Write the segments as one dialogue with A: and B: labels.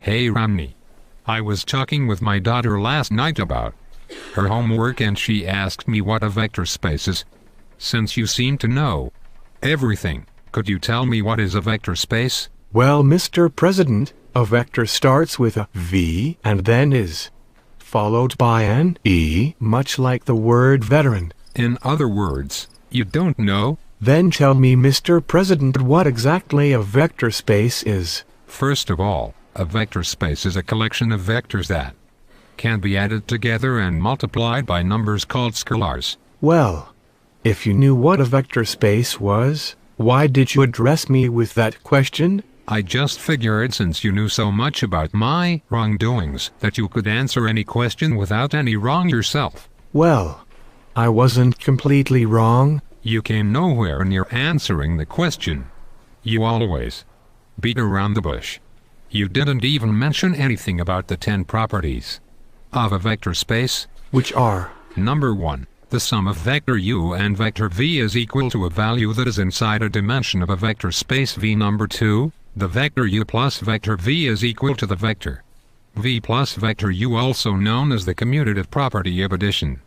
A: Hey Romney. I was talking with my daughter last night about her homework and she asked me what a vector space is. Since you seem to know everything, could you tell me what is a vector space?
B: Well, Mr. President, a vector starts with a V and then is followed by an E, much like the word veteran.
A: In other words, you don't know?
B: Then tell me, Mr. President, what exactly a vector space is.
A: First of all, a vector space is a collection of vectors that can be added together and multiplied by numbers called scalars.
B: Well, if you knew what a vector space was, why did you address me with that question?
A: I just figured since you knew so much about my wrongdoings that you could answer any question without any wrong yourself.
B: Well, I wasn't completely wrong.
A: You came nowhere near answering the question. You always beat around the bush. You didn't even mention anything about the 10 properties of a vector space.
B: Which are?
A: Number 1. The sum of vector u and vector v is equal to a value that is inside a dimension of a vector space V. Number 2. The vector u plus vector v is equal to the vector v plus vector u, also known as the commutative property of addition.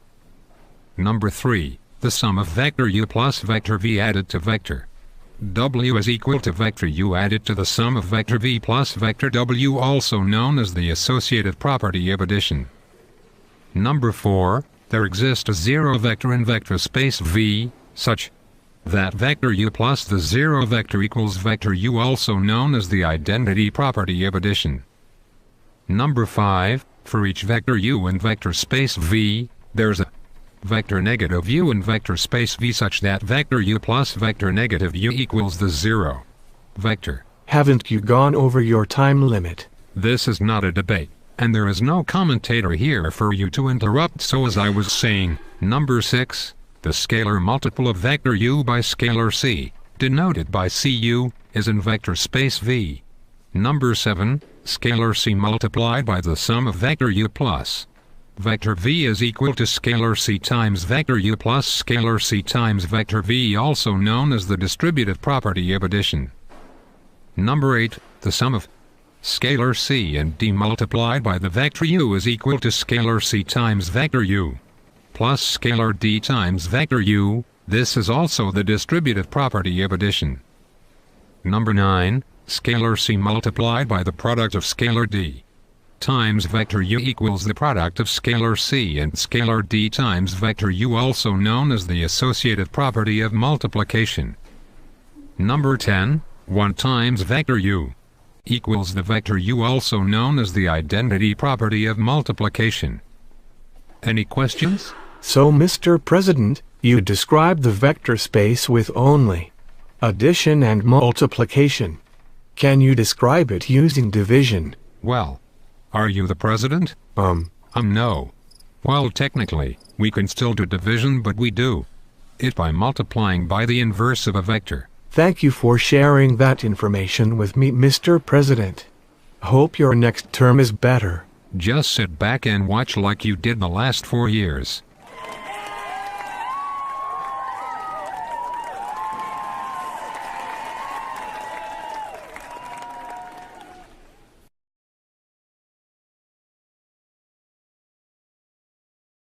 A: Number 3. The sum of vector u plus vector v added to vector w is equal to vector u added to the sum of vector v plus vector w, also known as the associative property of addition. Number 4. There exists a zero vector in vector space V, such that vector u plus the zero vector equals vector u, also known as the identity property of addition. Number 5. For each vector u in vector space V, there's a vector negative u in vector space V such that vector u plus vector negative u equals the zero vector.
B: Haven't you gone over your time limit?
A: This is not a debate, and there is no commentator here for you to interrupt. So as I was saying, number 6, the scalar multiple of vector u by scalar c, denoted by cu, is in vector space V. Number 7, scalar c multiplied by the sum of vector u plus vector v is equal to scalar c times vector u plus scalar c times vector v, also known as the distributive property of addition. Number 8, the sum of scalar c and d multiplied by the vector u is equal to scalar c times vector u plus scalar d times vector u. This is also the distributive property of addition. Number 9, scalar c multiplied by the product of scalar d times vector u equals the product of scalar c and scalar d times vector u, also known as the associative property of multiplication. Number 10, 1 times vector u equals the vector u, also known as the identity property of multiplication. Any questions?
B: So, Mr. President, you described the vector space with only addition and multiplication. Can you describe it using division?
A: Well, are you the president? No. Well, technically, we can still do division, but we do it by multiplying by the inverse of a vector.
B: Thank you for sharing that information with me, Mr. President. Hope your next term is better.
A: Just sit back and watch like you did the last 4 years.